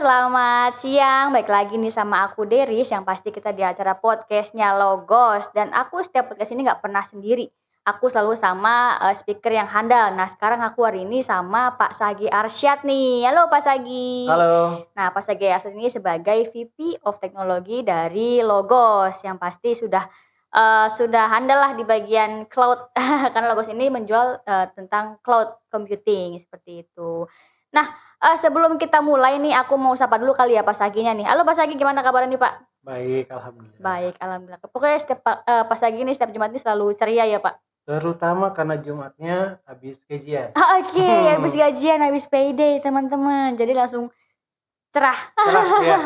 selamat siang. Balik lagi nih sama aku Deris, yang pasti kita di acara podcastnya Logos. Dan aku setiap podcast ini nggak pernah sendiri. Aku selalu sama speaker yang handal. Nah, sekarang aku hari ini sama Pak Sagi Arsyad nih. Halo Pak Sagi. Halo. Nah, Pak Sagi Arsyad ini sebagai VP of Teknologi dari Logos, yang pasti sudah handal lah di bagian cloud. Karena Logos ini menjual tentang cloud computing seperti itu. Nah, sebelum kita mulai nih, aku mau sapa dulu kali ya Pak Saginya nih. Halo Pak Sagi, gimana kabarnya nih Pak? Baik, alhamdulillah. Baik, alhamdulillah. Pokoknya Pak Sagi nih setiap Jumat ini selalu ceria ya Pak? Terutama karena Jumatnya habis gajian. Oke, habis gajian, habis payday teman-teman. Jadi langsung cerah. Cerah ya.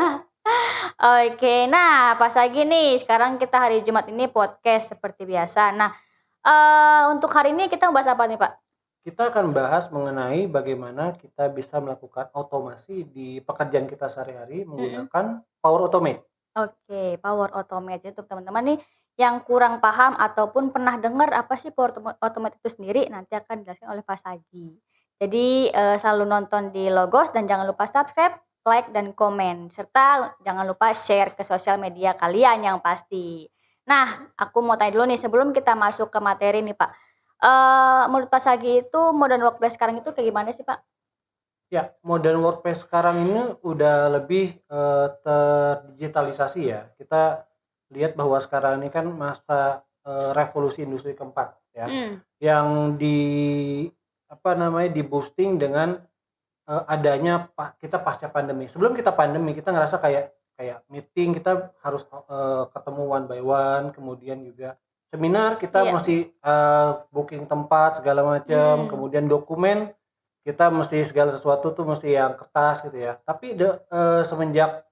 Oke, nah Pak Sagi nih, sekarang kita hari Jumat ini podcast seperti biasa. Nah, untuk hari ini kita bahas apa nih Pak? Kita akan bahas mengenai bagaimana kita bisa melakukan otomasi di pekerjaan kita sehari-hari menggunakan Power Automate. Oke, Power Automate. Jadi untuk teman-teman nih yang kurang paham ataupun pernah dengar apa sih Power Automate itu sendiri, nanti akan dijelaskan oleh Pak Sagi. Jadi selalu nonton di Logos dan jangan lupa subscribe, like, dan komen. Serta jangan lupa share ke sosial media kalian yang pasti. Nah, aku mau tanya dulu nih sebelum kita masuk ke materi nih Pak. Menurut Pak Sagi itu modern workplace sekarang itu kayak gimana sih Pak? Ya, modern workplace sekarang ini udah lebih terdigitalisasi ya. Kita lihat bahwa sekarang ini kan masa revolusi industri keempat ya. Yang di boosting dengan adanya kita pasca pandemi. Sebelum kita pandemi kita ngerasa kayak meeting kita harus ketemu one by one, kemudian juga seminar kita Iya. mesti booking tempat segala macam, kemudian dokumen kita mesti segala sesuatu tuh mesti yang kertas gitu ya. Tapi semenjak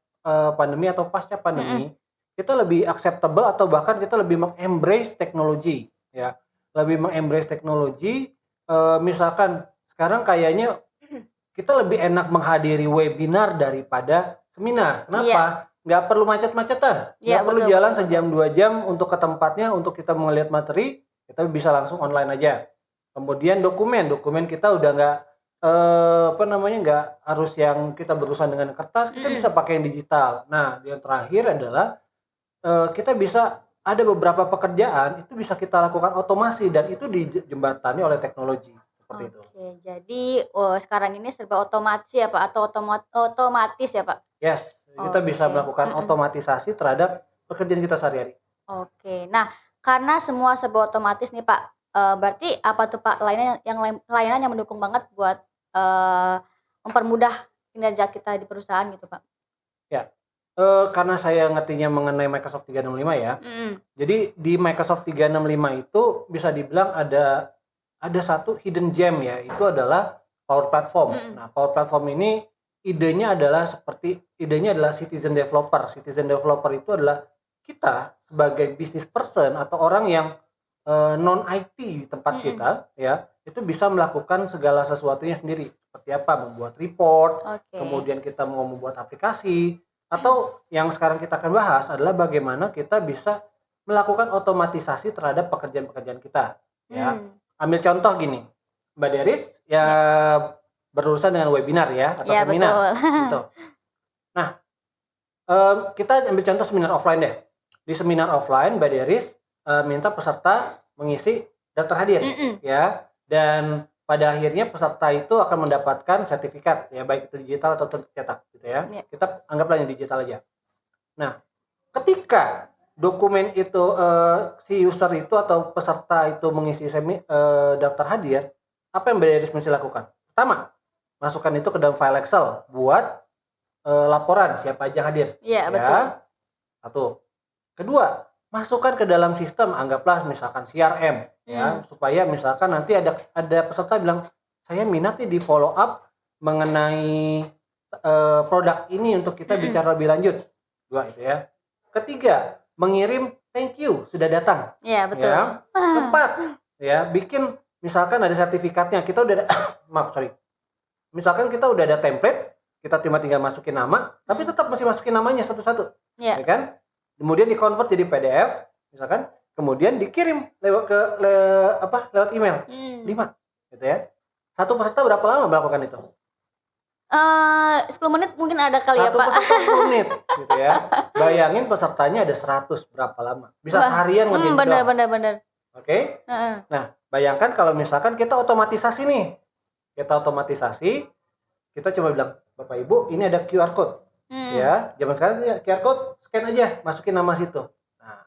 pandemi atau pasca pandemi kita lebih acceptable atau bahkan kita lebih embrace teknologi ya. Lebih embrace teknologi, misalkan sekarang kayaknya kita lebih enak menghadiri webinar daripada seminar. Kenapa? Nggak perlu macet-macetan, nggak perlu jalan sejam 2 jam untuk ke tempatnya untuk kita melihat materi, kita bisa langsung online aja. Kemudian dokumen kita udah nggak nggak harus yang kita berurusan dengan kertas, kita bisa pakai yang digital. Nah, yang terakhir adalah kita bisa ada beberapa pekerjaan itu bisa kita lakukan otomasi dan itu dijembatani oleh teknologi. Oke, jadi sekarang ini serba otomatis ya Pak atau otomatis ya Pak? Yes, kita bisa melakukan otomatisasi terhadap pekerjaan kita sehari-hari. Oke, nah karena semua serba otomatis nih Pak, berarti apa tuh Pak layanan yang mendukung banget buat mempermudah kinerja kita di perusahaan gitu Pak? Ya, karena saya ngertinya mengenai Microsoft 365 ya. Jadi di Microsoft 365 itu bisa dibilang ada satu hidden gem ya, itu adalah Power Platform. Nah, Power Platform ini idenya adalah citizen developer. Citizen developer itu adalah kita sebagai business person atau orang yang non IT di tempat kita ya, itu bisa melakukan segala sesuatunya sendiri. Seperti apa? Membuat report, kemudian kita mau membuat aplikasi, atau yang sekarang kita akan bahas adalah bagaimana kita bisa melakukan otomatisasi terhadap pekerjaan-pekerjaan kita ya. Ambil contoh gini, Mbak Deris ya berurusan dengan webinar ya atau seminar gitu. Nah, kita ambil contoh seminar offline deh. Di seminar offline Mbak Deris minta peserta mengisi daftar hadir ya, dan pada akhirnya peserta itu akan mendapatkan sertifikat ya, baik itu digital atau tercetak gitu ya. Kita anggaplah yang digital aja. Nah, ketika dokumen itu si user itu atau peserta itu mengisi daftar hadir, apa yang Mbak Deris mesti lakukan? Pertama, masukkan itu ke dalam file Excel buat laporan siapa aja hadir. Iya, betul. Satu. Kedua, masukkan ke dalam sistem, anggaplah misalkan CRM ya, supaya misalkan nanti ada peserta bilang saya minat nih di follow up mengenai produk ini untuk kita bicara lebih lanjut. Dua itu ya. Ketiga, mengirim thank you sudah datang. Iya, betul. Ya. Keempat, ya bikin misalkan ada sertifikatnya, kita udah misalkan kita udah ada template, kita tinggal masukin nama, tapi tetap masih masukin namanya satu-satu, ya kan? Kemudian di-convert jadi PDF, misalkan, kemudian dikirim lewat email, 5, gitu ya. Satu peserta berapa lama melakukan itu? 10 menit mungkin ada kali ya, Satu Pak. peserta 10 menit gitu ya. Bayangin pesertanya ada 100, berapa lama? Bisa Wah, seharian ngerjain itu bener doang. bener bener. Oke? Heeh. Nah, bayangkan kalau misalkan kita otomatisasi nih. Kita otomatisasi, kita coba bilang, Bapak Ibu, ini ada QR code. Ya, zaman sekarang QR code, scan aja, masukin nama situ. Nah,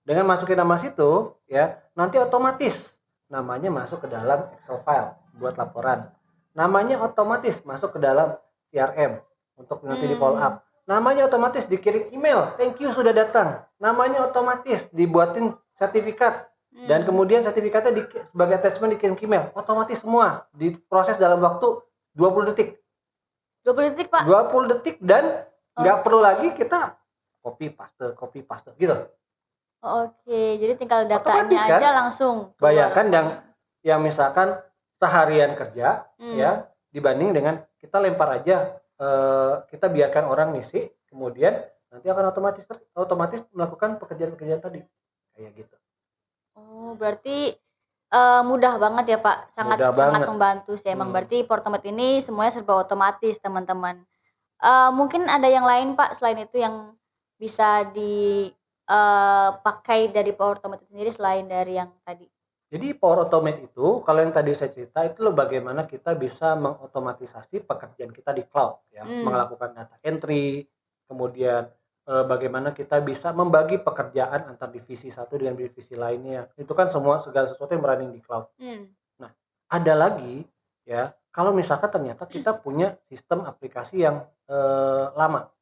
dengan masukin nama situ, ya, nanti otomatis namanya masuk ke dalam Excel file buat laporan. Namanya otomatis masuk ke dalam CRM untuk nanti di follow up. Namanya otomatis dikirim email, thank you sudah datang. Namanya otomatis dibuatin sertifikat. Dan kemudian sertifikatnya sebagai attachment dikirim ke email. Otomatis semua diproses dalam waktu 20 detik. 20 detik, Pak? 20 detik dan nggak perlu lagi kita copy paste gitu. Oke, jadi tinggal Otomatis datanya kan? aja langsung keluar. Bayangkan yang misalkan seharian kerja ya, dibanding dengan kita lempar aja, kita biarkan orang ngisi, kemudian nanti akan otomatis melakukan pekerjaan-pekerjaan tadi kayak gitu. Oh, berarti mudah banget ya, Pak. Sangat Mudah sangat banget. membantu sih. Emang berarti Portomet ini semuanya serba otomatis, teman-teman. Mungkin ada yang lain, Pak, selain itu yang bisa dipakai dari Portomet itu sendiri selain dari yang tadi? Jadi Power Automate itu, kalau yang tadi saya cerita itu loh bagaimana kita bisa mengotomatisasi pekerjaan kita di cloud ya, melakukan data entry, kemudian bagaimana kita bisa membagi pekerjaan antar divisi satu dengan divisi lainnya. Itu kan segala sesuatu yang running di cloud. Nah, ada lagi ya, kalau misalkan ternyata kita punya sistem aplikasi yang lama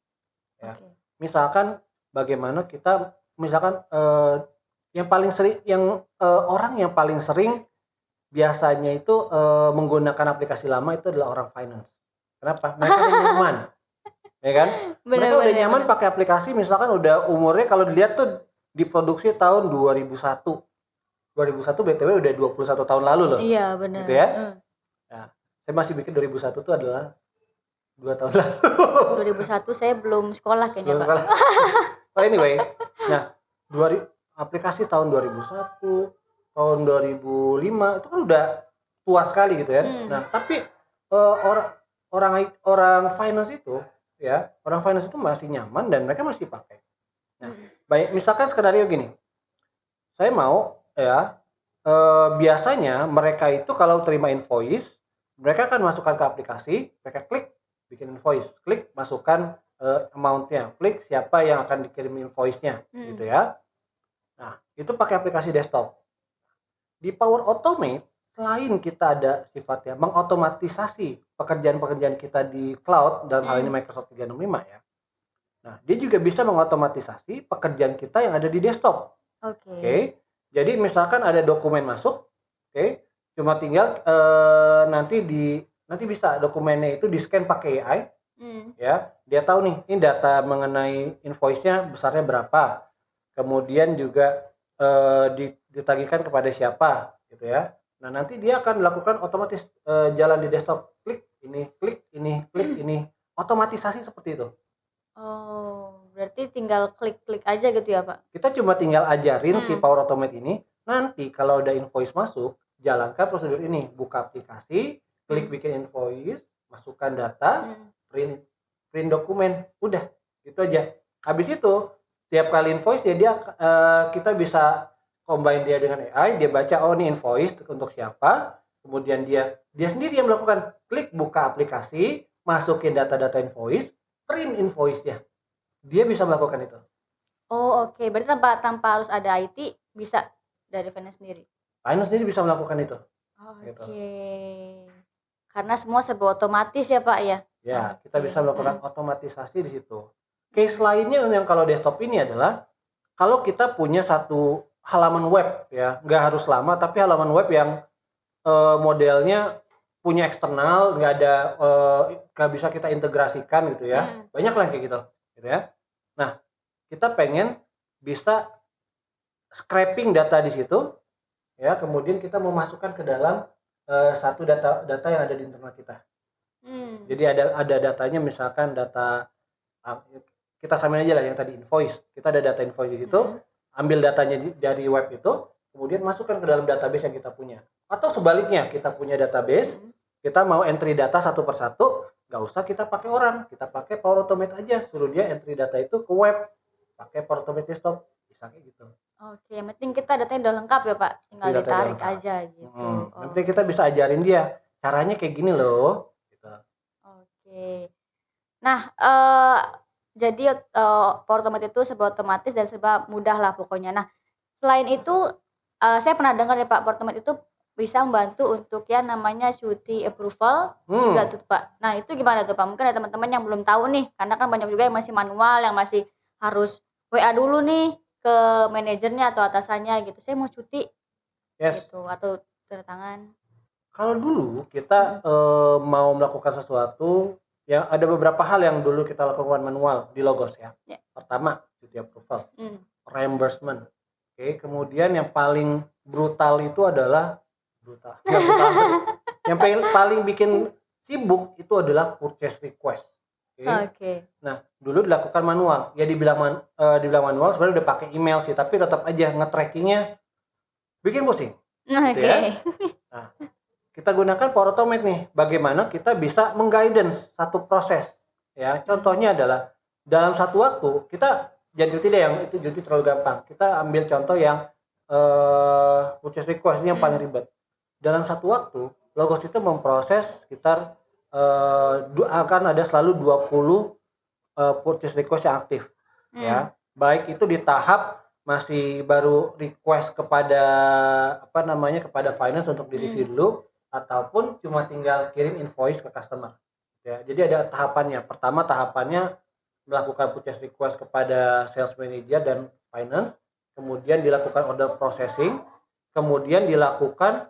ya. Misalkan bagaimana kita misalkan yang paling sering orang yang paling sering biasanya itu menggunakan aplikasi lama itu adalah orang finance. Kenapa? Mereka udah nyaman. Ya kan? Mereka udah nyaman pakai aplikasi, misalkan udah umurnya kalau dilihat tuh diproduksi tahun 2001. 2001 BTW udah 21 tahun lalu loh. Iya, benar. Gitu ya. Nah, saya masih pikir 2001 itu adalah 2 tahun lalu. 2001 saya belum sekolah kayaknya, Pak. Oh, anyway. Nah, aplikasi tahun 2001, tahun 2005 itu kan udah tua sekali gitu ya. Nah, tapi orang finance itu ya, orang finance itu masih nyaman dan mereka masih pakai. Nah, baik misalkan skenario gini. Saya mau ya biasanya mereka itu kalau terima invoice, mereka akan masukkan ke aplikasi, mereka klik bikin invoice, klik masukkan amount-nya, klik siapa yang akan dikirim invoice-nya gitu ya. Nah, itu pakai aplikasi desktop. Di Power Automate, selain kita ada sifatnya mengotomatisasi pekerjaan-pekerjaan kita di cloud, dalam hal ini Microsoft 365 ya. Nah, dia juga bisa mengotomatisasi pekerjaan kita yang ada di desktop. Oke. Jadi misalkan ada dokumen masuk, oke, cuma tinggal nanti bisa dokumennya itu di-scan pakai AI. Ya, dia tahu nih, ini data mengenai invoice-nya besarnya berapa. Kemudian juga ditagihkan kepada siapa gitu ya. Nah, nanti dia akan melakukan otomatis jalan di desktop, klik ini, klik ini, otomatisasi seperti itu. Oh, berarti tinggal klik-klik aja gitu ya, Pak? Kita cuma tinggal ajarin si Power Automate ini, nanti kalau ada invoice masuk, jalankan prosedur ini, buka aplikasi, klik bikin invoice, masukkan data, print dokumen, udah, itu aja. Habis itu, tiap kali invoice ya kita bisa combine dia dengan AI, dia baca oh ini invoice untuk siapa, kemudian dia sendiri yang melakukan klik buka aplikasi, masukin data-data invoice, print invoice-nya. Dia bisa melakukan itu. Oh, oke. Berarti tanpa harus ada IT bisa dari finance sendiri. Finance sendiri bisa melakukan itu. Oke. Karena semua serba otomatis ya, Pak ya. Ya, kita bisa melakukan otomatisasi di situ. Case lainnya yang kalau desktop ini adalah kalau kita punya satu halaman web ya, nggak harus lama tapi halaman web yang modelnya punya eksternal, nggak bisa kita integrasikan gitu ya. Banyak lah kayak gitu ya. Nah, kita pengen bisa scraping data di situ ya, kemudian kita memasukkan ke dalam satu data yang ada di internal kita. Jadi ada datanya, misalkan data kita samain aja lah yang tadi invoice. Kita ada data invoice di situ, ambil datanya dari web itu, kemudian masukkan ke dalam database yang kita punya. Atau sebaliknya, kita punya database, kita mau entry data satu persatu, Gak usah kita pakai orang, kita pakai Power Automate aja, suruh dia entry data itu ke web, pakai Power Automate Desktop, bisa kayak gitu. Oke, yang penting kita datanya udah lengkap ya Pak, tinggal Data udah ditarik lengkap. aja gitu. Yang penting kita bisa ajarin dia, caranya kayak gini loh. Gitu. Oke. Nah, jadi Power Automate itu serba otomatis dan serba mudah lah pokoknya. Nah, selain itu saya pernah dengar ya Pak, Power Automate itu bisa membantu untuk yang namanya cuti approval juga tuh Pak. Nah, itu gimana tuh Pak? Mungkin ada teman-teman yang belum tahu nih, karena kan banyak juga yang masih manual, yang masih harus WA dulu nih ke manajernya atau atasannya gitu, "Saya mau cuti," Yes. gitu, atau tanda tangan. Kalau dulu kita mau melakukan sesuatu, ya ada beberapa hal yang dulu kita lakukan manual di Logos ya. Pertama, cuti approval, reimbursement. Oke, kemudian yang paling brutal itu adalah yang paling bikin sibuk itu adalah purchase request. Oke. Nah, dulu dilakukan manual. Ya dibilang manual sebenarnya udah pakai email sih, tapi tetap aja nge-trackingnya bikin pusing. Gitu ya. Nah, kita gunakan Power Automate nih. Bagaimana kita bisa meng-guidance satu proses. Ya, contohnya adalah dalam satu waktu kita jangan cuti deh, yang itu cuti terlalu gampang. Kita ambil contoh yang purchase request ini yang paling ribet. Dalam satu waktu, Logos itu memproses sekitar akan ada selalu 20 purchase request yang aktif. Ya, baik itu di tahap masih baru request kepada kepada finance untuk di review dulu, ataupun cuma tinggal kirim invoice ke customer. Ya, jadi ada tahapannya. Pertama tahapannya melakukan purchase request kepada sales manager dan finance, kemudian dilakukan order processing, kemudian dilakukan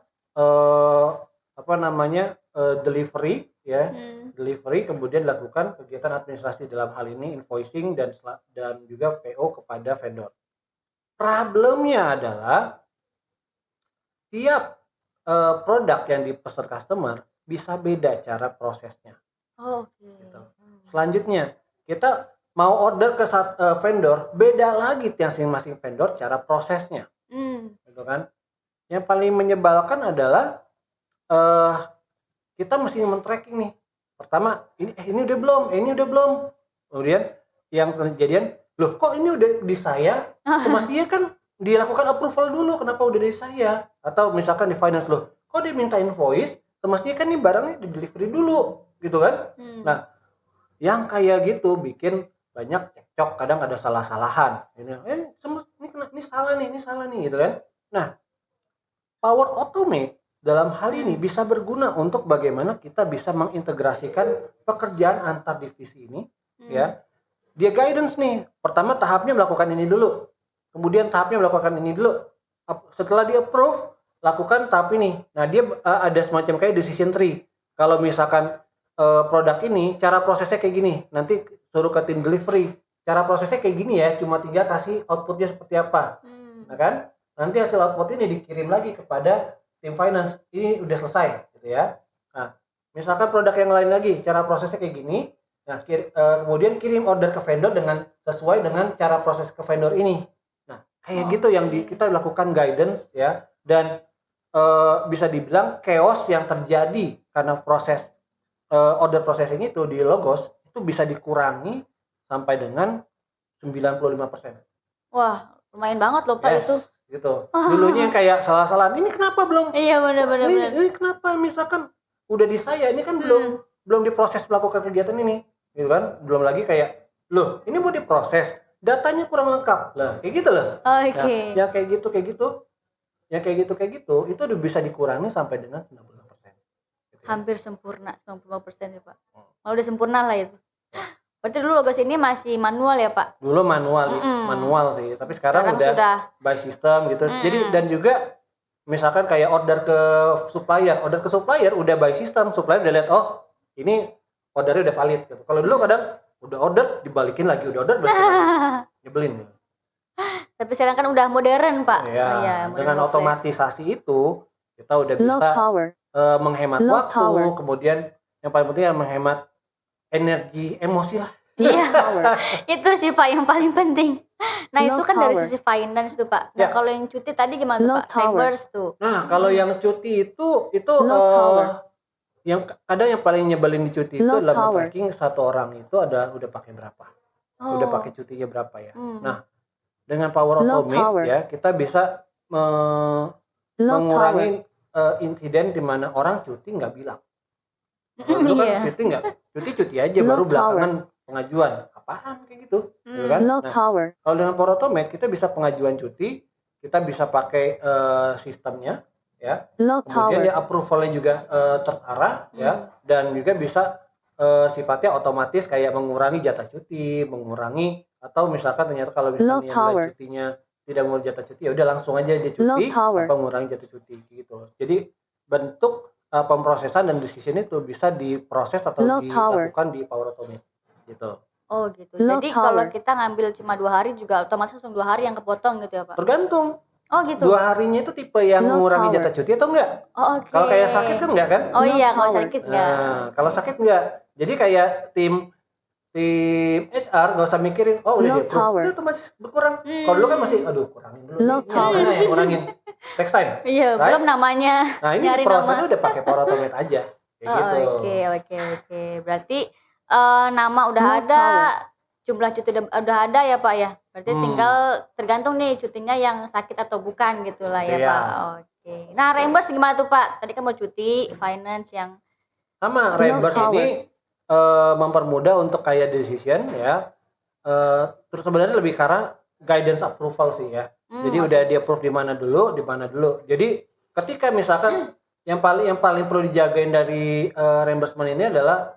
delivery ya. Delivery, kemudian dilakukan kegiatan administrasi, dalam hal ini invoicing dan juga PO kepada vendor. Problemnya adalah tiap produk yang dipesan customer bisa beda cara prosesnya. Gitu. Selanjutnya, kita mau order ke vendor, beda lagi masing-masing vendor cara prosesnya. Gitu kan? Yang paling menyebalkan adalah kita mesti men-tracking nih. Pertama, ini udah belum. Kemudian yang kejadian, loh kok ini udah di saya? Semestinya kan dilakukan approval dulu, kenapa udah di saya? Atau misalkan di finance, loh kok dia minta invoice? Semestinya kan ini barangnya di delivery dulu, gitu kan? Nah, yang kayak gitu bikin banyak cekcok, kadang ada salah-salahan. Ini salah nih, gitu kan? Nah, Power Automate dalam hal ini bisa berguna untuk bagaimana kita bisa mengintegrasikan pekerjaan antar divisi ini, ya. Dia guidance nih. Pertama tahapnya melakukan ini dulu. Kemudian tahapnya melakukan ini dulu. Setelah di approve, lakukan tahap ini. Nah, dia ada semacam kayak decision tree. Kalau misalkan produk ini cara prosesnya kayak gini, nanti suruh ke tim delivery. Cara prosesnya kayak gini ya, cuma tinggal kasih outputnya seperti apa. Nah kan? Nanti hasil output ini dikirim lagi kepada tim finance, ini udah selesai gitu ya. Nah, misalkan produk yang lain lagi, cara prosesnya kayak gini. Nah, kemudian kirim order ke vendor sesuai dengan cara proses ke vendor ini. Nah, kayak gitu yang kita lakukan guidance ya, dan bisa dibilang chaos yang terjadi karena proses order processing itu di Logos itu bisa dikurangi sampai dengan 95%. Wah, lumayan banget loh Pak itu. Gitu. Dulunya yang kayak salah-salahan, ini kenapa belum? Iya benar. Ini kenapa misalkan udah di saya, ini kan belum diproses melakukan kegiatan ini, gitu kan? Belum lagi kayak, loh ini mau diproses, datanya kurang lengkap, lah kayak gitu loh. Oke. Nah, yang kayak gitu, itu udah bisa dikurangi sampai dengan 95%. Gitu ya. Hampir sempurna, 95% ya Pak. Kalau udah sempurna lah itu. Berarti dulu Logos ini masih manual ya Pak? Dulu manual sih, tapi sekarang udah by system gitu. Jadi dan juga misalkan kayak order ke supplier udah by system, supplier udah lihat ini ordernya udah valid gitu. Kalau dulu kadang udah order dibalikin lagi, balikin lagi. Nyebelin gitu. Tapi sekarang kan udah modern Pak. Iya, dengan otomatisasi itu kita udah bisa menghemat waktu, kemudian yang paling penting adalah menghemat energi emosi lah. Iya, itu sih Pak yang paling penting. Nah itu kan dari sisi finance tuh Pak. Nah kalau yang cuti tadi gimana tuh Pak? Reimburse tuh. Nah kalau yang cuti itu kadang yang paling nyebelin di cuti itu Low adalah power. tracking satu orang itu udah pakai berapa, udah pakai Oh. cutinya berapa ya. Hmm. Nah, dengan Power Low Automate power. ya kita bisa Low power. mengurangi insiden di mana orang cuti nggak bilang. Kalau dulu kan Iya. cuti aja, Low baru power. belakangan pengajuan. Apaan kayak gitu, gitu kan? Low Nah, power. kalau dengan Power Automate kita bisa pengajuan cuti, kita bisa pakai sistemnya, ya. Low Kemudian power. ya approval-nya juga terarah, ya, dan juga bisa sifatnya otomatis kayak mengurangi jatah cuti, mengurangi atau misalkan ternyata kalau Low misalnya power. nilai cutinya tidak mau jatah cuti, ya udah langsung aja dia Low cuti power. apa mengurangi jatah cuti gitu. Jadi bentuk pemrosesan dan decision itu bisa diproses atau Low power. dilakukan di Power Automate gitu. Oh gitu. Low Jadi kalau power. kita ngambil cuma 2 hari juga otomatis langsung 2 hari yang kepotong gitu ya Pak? Tergantung. Oh gitu. 2 harinya itu tipe yang Low mengurangi power. jatah cuti atau enggak? Oh oke. Kalau kayak sakit kan enggak kan? Oh Low iya kalau power. sakit enggak. Nah, kalau sakit enggak. Jadi kayak tim HR nggak usah mikirin, oh udah Low di-approve, power. udah otomatis berkurang. Kalau dulu kan masih, aduh kurangin dulu Low nih, power. mana yang kurangin, text time, Iya, right? belum namanya Nah ini nyari prosesnya nama. udah pakai Power Automate aja, kayak Oh, gitu. Oke. Berarti nama udah Low ada, power. jumlah cuti udah ada ya Pak ya. Berarti tinggal tergantung nih cutinya yang sakit atau bukan gitu lah ya Iya. Pak. Oke. Nah reimburse gimana tuh Pak? Tadi kan mau cuti, finance yang Sama Low reimburse power. ini mempermudah untuk kayak decision ya. Terus sebenarnya lebih karena guidance approval sih ya. Jadi udah di approve di mana dulu. Jadi ketika misalkan yang paling perlu dijagain dari reimbursement ini adalah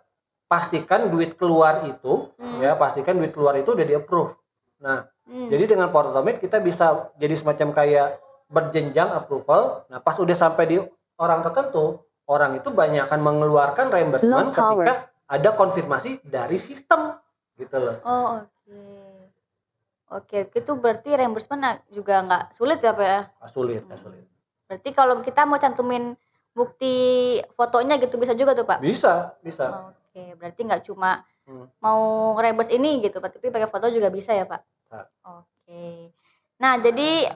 pastikan duit keluar itu udah di approve. Nah, jadi dengan Power Automate kita bisa jadi semacam kayak berjenjang approval. Nah, pas udah sampai di orang tertentu, orang itu banyak akan mengeluarkan reimbursement Low power. ketika ada konfirmasi dari sistem gitu loh. Oh oke. Itu berarti reimbursement juga nggak sulit ya Pak ya? Nggak sulit. Berarti kalau kita mau cantumin bukti fotonya gitu bisa juga tuh Pak? Bisa. Oke, berarti nggak cuma mau reimburse ini gitu Pak, tapi pakai foto juga bisa ya Pak? Nah. Oke. Nah jadi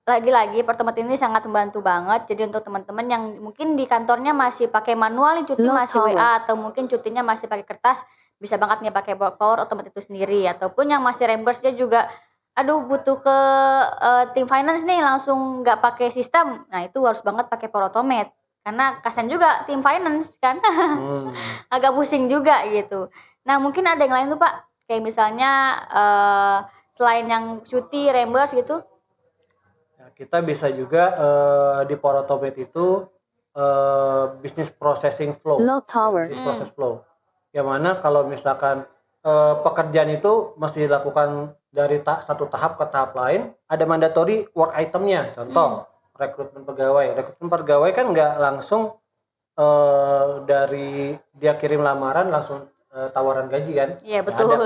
lagi-lagi Portomat ini sangat membantu banget. Jadi untuk teman-teman yang mungkin di kantornya masih pakai manual nih cuti, Low masih power. WA atau mungkin cutinya masih pakai kertas, bisa banget nih pakai Power Automate itu sendiri. Ataupun yang masih reimburse-nya juga aduh butuh ke tim finance nih langsung nggak pakai sistem. Nah itu harus banget pakai Power Automate. Karena kasian juga tim finance kan. Agak pusing juga gitu. Nah mungkin ada yang lain tuh Pak. Kayak misalnya selain yang cuti, reimburse gitu. Nah, kita bisa juga di Power Automate itu business processing flow. Low power. Business process flow. Yang mana kalau misalkan pekerjaan itu mesti dilakukan dari satu tahap ke tahap lain, ada mandatory work itemnya. Contoh, rekrutmen pegawai. Rekrutmen pegawai kan nggak langsung dari dia kirim lamaran langsung tawaran gaji kan. Iya betul. Ada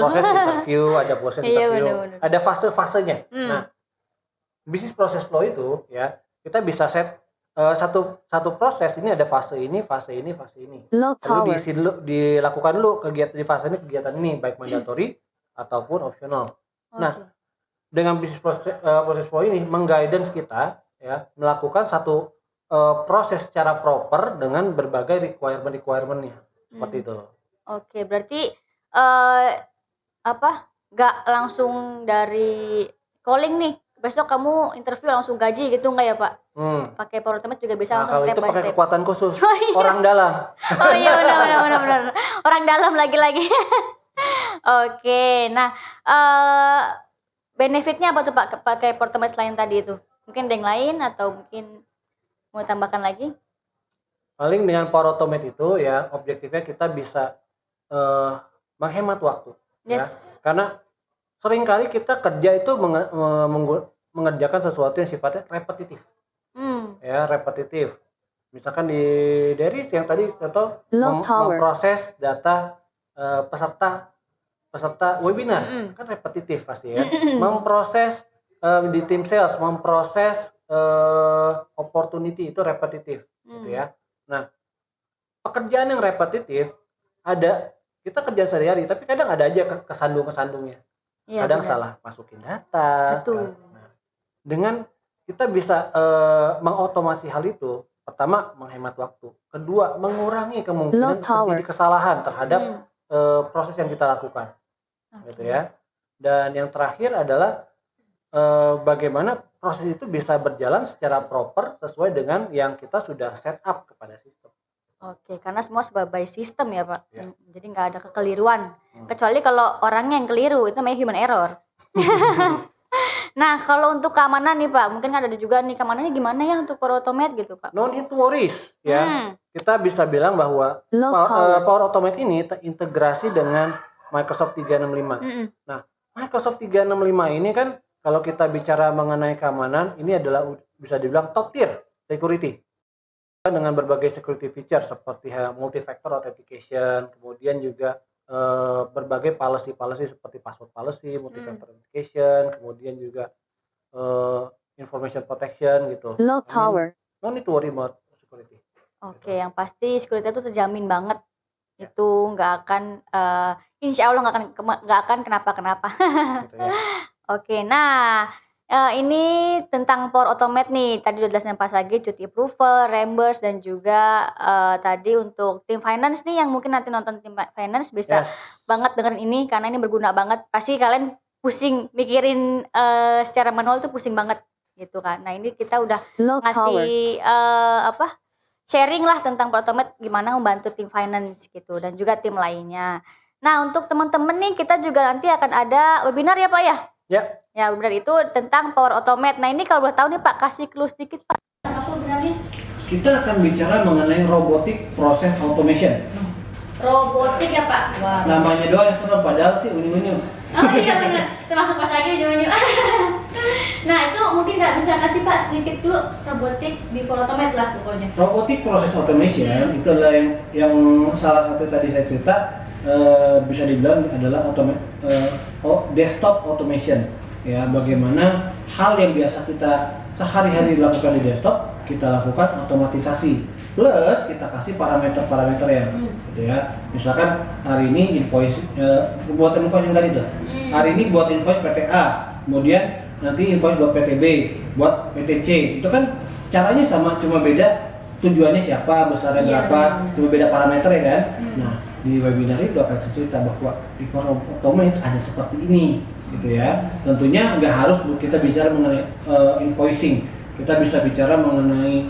proses interview, Bener. ada fase-fasenya. Nah, bisnis proses flow itu ya kita bisa set satu proses ini ada fase ini. Low Lalu power. dilakukan dulu kegiatan di fase ini, kegiatan ini baik mandatory ataupun optional. Nah, dengan bisnis proses flow ini mengguidance kita ya melakukan satu proses secara proper dengan berbagai requirement-nya seperti itu. Oke, berarti nggak langsung dari calling nih besok kamu interview langsung gaji gitu nggak ya Pak? Pakai Power Automate juga bisa langsung kalau step itu by pakai step. kekuatan khusus orang dalam. Oh iya benar. Orang dalam lagi-lagi. Oke, nah benefitnya apa tuh Pak pakai Power Automate selain tadi itu? Mungkin ada yang lain atau mungkin mau tambahkan lagi? Paling dengan Power Automate itu ya objektifnya kita bisa menghemat waktu. Yes. Ya. Karena seringkali kita kerja itu mengerjakan sesuatu yang sifatnya repetitif. Ya, repetitif. Misalkan di Deris yang tadi contoh memproses data peserta webinar kan repetitif pasti ya. Memproses di tim sales, memproses opportunity itu repetitif gitu ya. Nah, pekerjaan yang repetitif ada kita kerja sehari-hari tapi kadang ada aja kesandung-kesandungnya. Ya, kadang benar. Salah masukin data. Betul. Nah, dengan kita bisa mengotomasi hal itu, Pertama, menghemat waktu. Kedua, mengurangi kemungkinan terjadi kesalahan terhadap proses yang kita lakukan. Gitu ya. Dan yang terakhir adalah bagaimana proses itu bisa berjalan secara proper sesuai dengan yang kita sudah set up kepada sistem. Oke, karena semua sebagai sistem ya Pak. Ya. Jadi nggak ada kekeliruan. Kecuali kalau orangnya yang keliru, itu namanya human error. Nah, kalau untuk keamanan nih Pak, mungkin ada juga nih keamanannya gimana ya untuk Power Automate gitu Pak? No need to worries ya. Kita bisa bilang bahwa Power Automate ini terintegrasi dengan Microsoft 365. Nah, Microsoft 365 ini kan kalau kita bicara mengenai keamanan, ini adalah bisa dibilang top tier security. Dengan berbagai security feature seperti multi-factor authentication, kemudian juga berbagai policy seperti password policy, multi-factor authentication, kemudian juga information protection gitu. Low power. No need to worry about security. Oke, yang pasti security itu terjamin banget. Itu nggak akan, insya Allah nggak akan kenapa-kenapa. Gitu ya. Oke, nah ini tentang Power Automate nih. Tadi udah jelasin Pak Sagi, cuti approval, reimburse, dan juga tadi untuk tim finance nih yang mungkin nanti nonton tim finance bisa banget dengerin ini karena ini berguna banget. Pasti kalian pusing mikirin secara manual tuh pusing banget gitu kan. Nah ini kita udah ngasih sharing lah tentang Power Automate gimana membantu tim finance gitu dan juga tim lainnya. Nah untuk teman-teman nih kita juga nanti akan ada webinar ya Pak ya? Ya benar itu tentang Power Automate. Nah ini kalau boleh tahu nih Pak, kasih clue sedikit Pak. Apa webinarnya? Kita akan bicara mengenai robotic process automation. Robotik ya Pak? Wow. Namanya doang yang serem, padahal sih unyu-unyu. Oh iya benar, termasuk Pak Sagi unyu-unyu. Nah itu mungkin nggak bisa kasih Pak sedikit dulu robotik di Power Automate lah pokoknya. Robotic process automation itu adalah yang salah satu tadi saya cerita bisa dibilang adalah desktop automation. Ya, bagaimana hal yang biasa kita sehari-hari lakukan di desktop kita lakukan otomatisasi plus kita kasih parameter-parameter ya, gitu ya. Misalkan hari ini buat invoice tadi tuh. Hari ini buat invoice PT A, kemudian nanti invoice buat PT B, buat PT C. Itu kan caranya sama, cuma beda tujuannya siapa, besarnya berapa, cuma beda parameter ya kan. Nah, di webinar itu akan cerita bahwa di Power Automate ada seperti ini. Gitu ya, tentunya nggak harus kita bicara mengenai invoicing, kita bisa bicara mengenai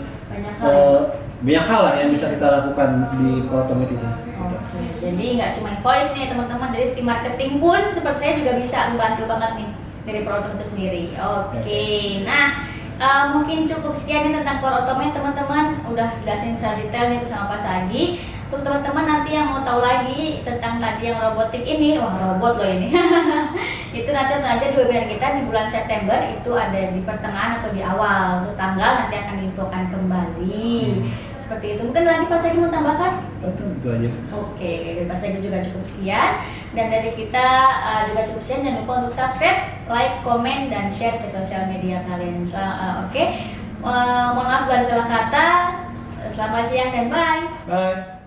banyak hal lah yang bisa kita lakukan di Power Automate itu. Oke, jadi nggak cuma invoice nih teman-teman, dari tim marketing pun seperti saya juga bisa membantu banget nih dari Power Automate itu sendiri. Oke, nah mungkin cukup sekian nih tentang Power Automate teman-teman, udah jelasin secara detail nih bersama Pak Sagi. Untuk teman-teman nanti yang mau tahu lagi tentang tadi yang robotik ini, wah robot loh ini. Itu nanti aja di webinar kita di bulan September, itu ada di pertengahan atau di awal. Untuk tanggal nanti akan diinfokan kembali. Seperti itu. Mungkin lagi Pak Sagi mau tambahkan? Itu aja. Oke, dari Pak Sagi juga cukup sekian. Dan dari kita juga cukup sekian. Jangan lupa untuk subscribe, like, komen, dan share ke sosial media kalian. Oke. Mohon maaf bila salah kata. Selamat siang dan bye. Bye.